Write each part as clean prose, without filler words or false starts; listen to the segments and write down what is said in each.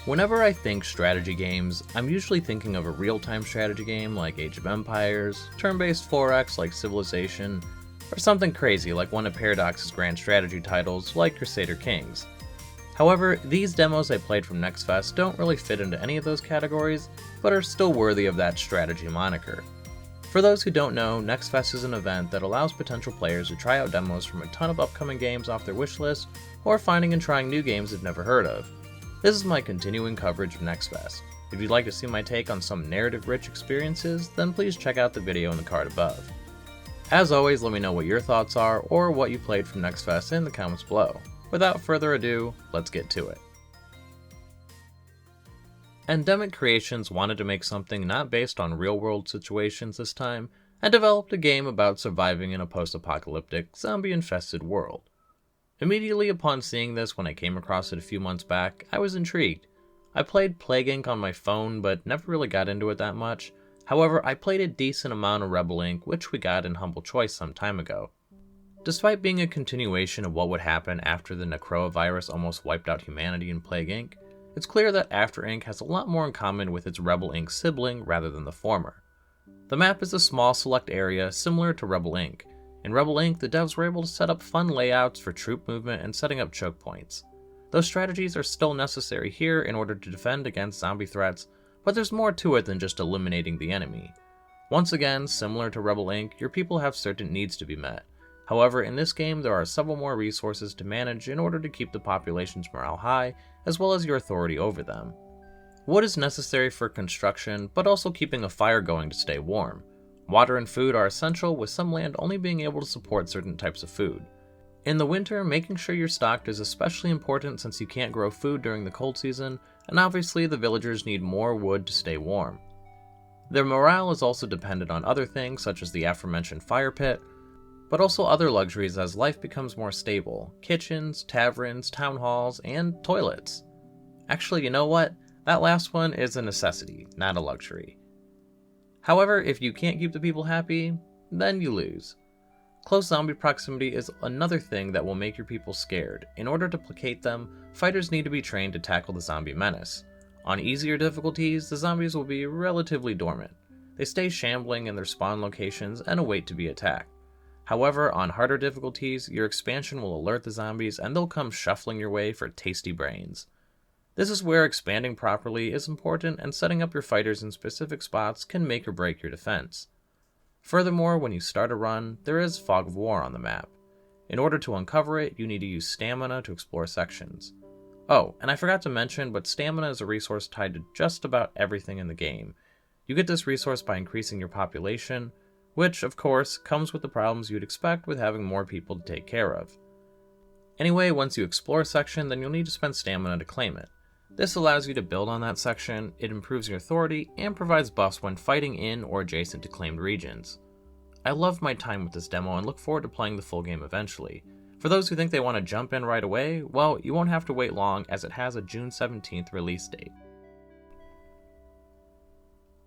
Whenever I think strategy games, I'm usually thinking of a real-time strategy game like Age of Empires, turn-based 4X like Civilization, or something crazy like one of Paradox's grand strategy titles like Crusader Kings. However, these demos I played from Next Fest don't really fit into any of those categories, but are still worthy of that strategy moniker. For those who don't know, Next Fest is an event that allows potential players to try out demos from a ton of upcoming games off their wishlist, or finding and trying new games they've never heard of. This is my continuing coverage of Next Fest. If you'd like to see my take on some narrative-rich experiences, then please check out the video in the card above. As always, let me know what your thoughts are, or what you played from Next Fest in the comments below. Without further ado, let's get to it. Endemic Creations wanted to make something not based on real-world situations this time, and developed a game about surviving in a post-apocalyptic, zombie-infested world. Immediately upon seeing this when I came across it a few months back, I was intrigued. I played Plague Inc. on my phone, but never really got into it that much. However, I played a decent amount of Rebel Inc., which we got in Humble Choice some time ago. Despite being a continuation of what would happen after the Necroa virus almost wiped out humanity in Plague Inc., it's clear that After Inc. has a lot more in common with its Rebel Inc. sibling rather than the former. The map is a small select area similar to Rebel Inc. In Rebel Inc., the devs were able to set up fun layouts for troop movement and setting up choke points. Those strategies are still necessary here in order to defend against zombie threats, but there's more to it than just eliminating the enemy. Once again, similar to Rebel Inc., your people have certain needs to be met. However, in this game there are several more resources to manage in order to keep the population's morale high, as well as your authority over them. Wood is necessary for construction, but also keeping a fire going to stay warm. Water and food are essential, with some land only being able to support certain types of food. In the winter, making sure you're stocked is especially important since you can't grow food during the cold season, and obviously the villagers need more wood to stay warm. Their morale is also dependent on other things such as the aforementioned fire pit, but also other luxuries as life becomes more stable: kitchens, taverns, town halls, and toilets. Actually, you know what? That last one is a necessity, not a luxury. However, if you can't keep the people happy, then you lose. Close zombie proximity is another thing that will make your people scared. In order to placate them, fighters need to be trained to tackle the zombie menace. On easier difficulties, the zombies will be relatively dormant. They stay shambling in their spawn locations and await to be attacked. However, on harder difficulties, your expansion will alert the zombies and they'll come shuffling your way for tasty brains. This is where expanding properly is important, and setting up your fighters in specific spots can make or break your defense. Furthermore, when you start a run, there is Fog of War on the map. In order to uncover it, you need to use stamina to explore sections. Oh, and I forgot to mention, but stamina is a resource tied to just about everything in the game. You get this resource by increasing your population, which, of course, comes with the problems you'd expect with having more people to take care of. Anyway, once you explore a section, then you'll need to spend stamina to claim it. This allows you to build on that section, it improves your authority, and provides buffs when fighting in or adjacent to claimed regions. I loved my time with this demo and look forward to playing the full game eventually. For those who think they want to jump in right away, well, you won't have to wait long as it has a June 17th release date.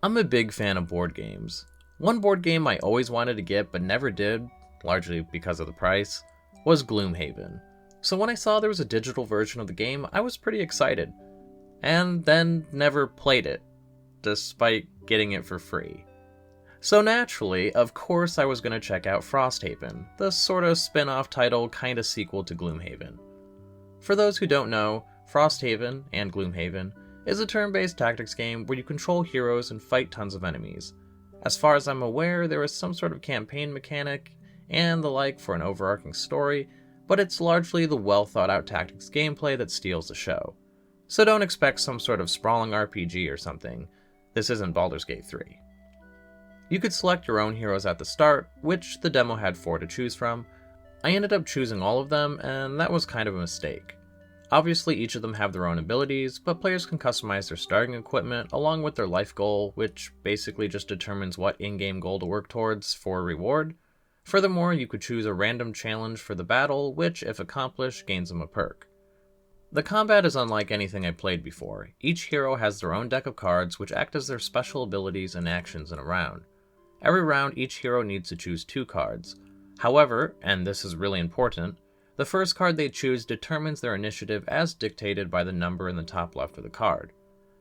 I'm a big fan of board games. One board game I always wanted to get but never did, largely because of the price, was Gloomhaven. So when I saw there was a digital version of the game, I was pretty excited. And then never played it, despite getting it for free. So naturally, of course I was going to check out Frosthaven, the sorta spin-off title kinda sequel to Gloomhaven. For those who don't know, Frosthaven, and Gloomhaven, is a turn-based tactics game where you control heroes and fight tons of enemies. As far as I'm aware, there is some sort of campaign mechanic and the like for an overarching story, but it's largely the well-thought-out tactics gameplay that steals the show. So don't expect some sort of sprawling RPG or something. This isn't Baldur's Gate 3. You could select your own heroes at the start, which the demo had 4 to choose from. I ended up choosing all of them, and that was kind of a mistake. Obviously each of them have their own abilities, but players can customize their starting equipment along with their life goal, which basically just determines what in-game goal to work towards for a reward. Furthermore, you could choose a random challenge for the battle, which, if accomplished, gains them a perk. The combat is unlike anything I played before. Each hero has their own deck of cards which act as their special abilities and actions in a round. Every round, each hero needs to choose 2 cards. However, and this is really important, The first card they choose determines their initiative as dictated by the number in the top left of the card.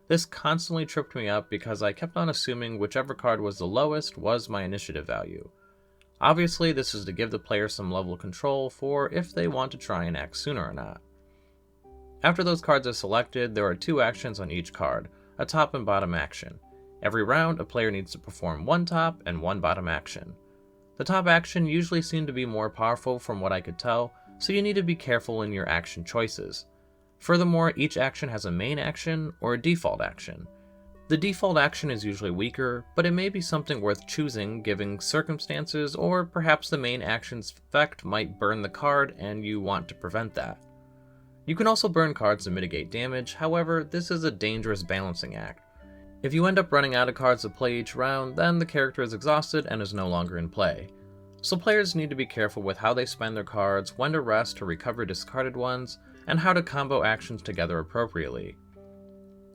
This constantly tripped me up because I kept on assuming whichever card was the lowest was my initiative value. Obviously, this is to give the player some level of control for if they want to try and act sooner or not. After those cards are selected, there are 2 actions on each card, a top and bottom action. Every round, a player needs to perform 1 top and 1 bottom action. The top action usually seemed to be more powerful from what I could tell, so you need to be careful in your action choices. Furthermore, each action has a main action or a default action. The default action is usually weaker, but it may be something worth choosing given circumstances, or perhaps the main action's effect might burn the card and you want to prevent that. You can also burn cards to mitigate damage, however, this is a dangerous balancing act. If you end up running out of cards to play each round, then the character is exhausted and is no longer in play. So players need to be careful with how they spend their cards, when to rest to recover discarded ones, and how to combo actions together appropriately.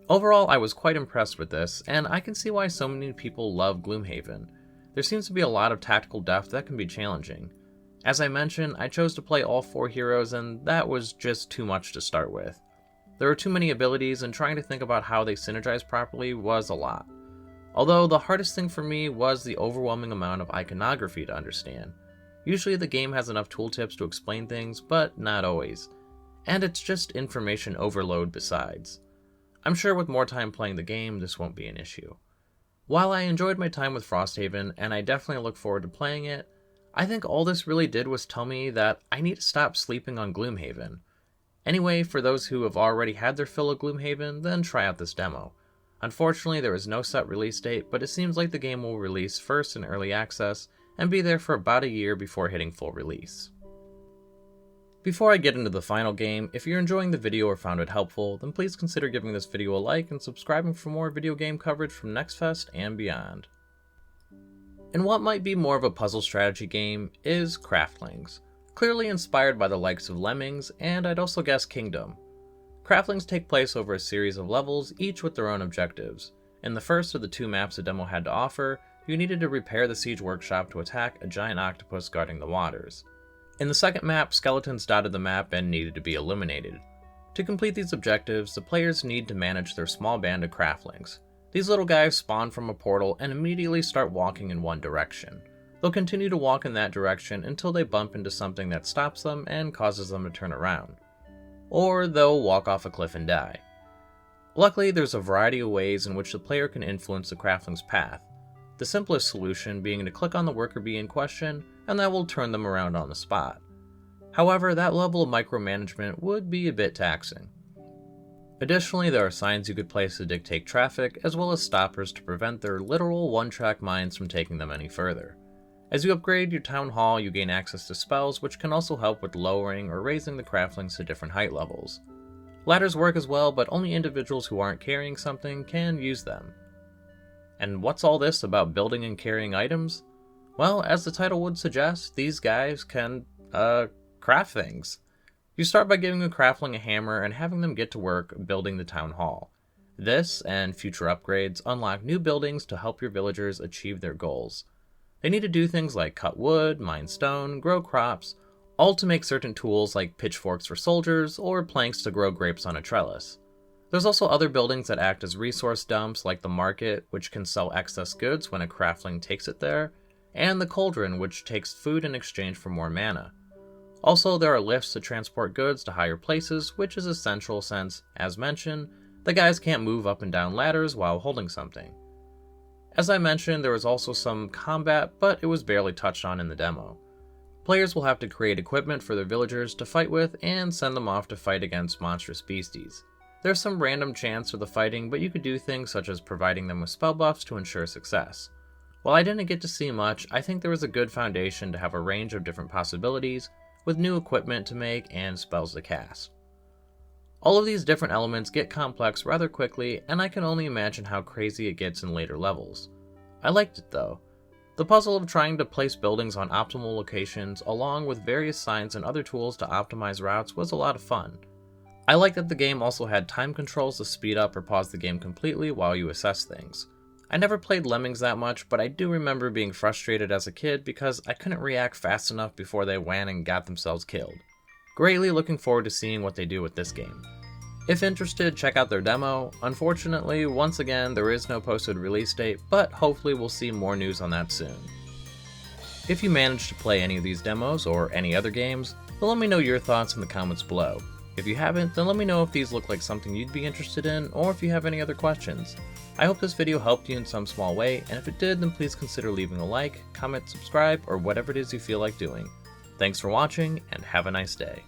Overall, I was quite impressed with this, and I can see why so many people love Gloomhaven. There seems to be a lot of tactical depth that can be challenging. As I mentioned, I chose to play all 4 heroes, and that was just too much to start with. There were too many abilities, and trying to think about how they synergize properly was a lot. Although the hardest thing for me was the overwhelming amount of iconography to understand. Usually the game has enough tooltips to explain things, but not always. And it's just information overload besides. I'm sure with more time playing the game, this won't be an issue. While I enjoyed my time with Frosthaven, and I definitely look forward to playing it, I think all this really did was tell me that I need to stop sleeping on Gloomhaven. Anyway, for those who have already had their fill of Gloomhaven, then try out this demo. Unfortunately, there is no set release date, but it seems like the game will release first in early access and be there for about a year before hitting full release. Before I get into the final game, if you're enjoying the video or found it helpful, then please consider giving this video a like and subscribing for more video game coverage from NextFest and beyond. And what might be more of a puzzle strategy game is Craftlings, clearly inspired by the likes of Lemmings and I'd also guess Kingdom. Craftlings take place over a series of levels, each with their own objectives. In the first of the 2 maps the demo had to offer, you needed to repair the siege workshop to attack a giant octopus guarding the waters. In the second map, skeletons dotted the map and needed to be eliminated. To complete these objectives, the players need to manage their small band of Craftlings. These little guys spawn from a portal and immediately start walking in one direction. They'll continue to walk in that direction until they bump into something that stops them and causes them to turn around. Or they'll walk off a cliff and die. Luckily, there's a variety of ways in which the player can influence the Craftling's path. The simplest solution being to click on the worker bee in question, and that will turn them around on the spot. However, that level of micromanagement would be a bit taxing. Additionally, there are signs you could place to dictate traffic, as well as stoppers to prevent their literal one-track minds from taking them any further. As you upgrade your town hall, you gain access to spells, which can also help with lowering or raising the Craftlings to different height levels. Ladders work as well, but only individuals who aren't carrying something can use them. And what's all this about building and carrying items? Well, as the title would suggest, these guys can, craft things. You start by giving a Craftling a hammer and having them get to work building the town hall. This, and future upgrades, unlock new buildings to help your villagers achieve their goals. They need to do things like cut wood, mine stone, grow crops, all to make certain tools like pitchforks for soldiers or planks to grow grapes on a trellis. There's also other buildings that act as resource dumps like the market, which can sell excess goods when a Craftling takes it there, and the cauldron, which takes food in exchange for more mana. Also, there are lifts to transport goods to higher places, which is essential since, as mentioned, the guys can't move up and down ladders while holding something. As I mentioned, there was also some combat, but it was barely touched on in the demo. Players will have to create equipment for their villagers to fight with and send them off to fight against monstrous beasties. There's some random chance for the fighting, but you could do things such as providing them with spell buffs to ensure success. While I didn't get to see much, I think there was a good foundation to have a range of different possibilities, with new equipment to make and spells to cast. All of these different elements get complex rather quickly, and I can only imagine how crazy it gets in later levels. I liked it though. The puzzle of trying to place buildings on optimal locations, along with various signs and other tools to optimize routes, was a lot of fun. I like that the game also had time controls to speed up or pause the game completely while you assess things. I never played Lemmings that much, but I do remember being frustrated as a kid because I couldn't react fast enough before they went and got themselves killed. Greatly looking forward to seeing what they do with this game. If interested, check out their demo. Unfortunately, once again, there is no posted release date, but hopefully we'll see more news on that soon. If you managed to play any of these demos or any other games, then let me know your thoughts in the comments below. If you haven't, then let me know if these look like something you'd be interested in, or if you have any other questions. I hope this video helped you in some small way, and if it did, then please consider leaving a like, comment, subscribe, or whatever it is you feel like doing. Thanks for watching, and have a nice day.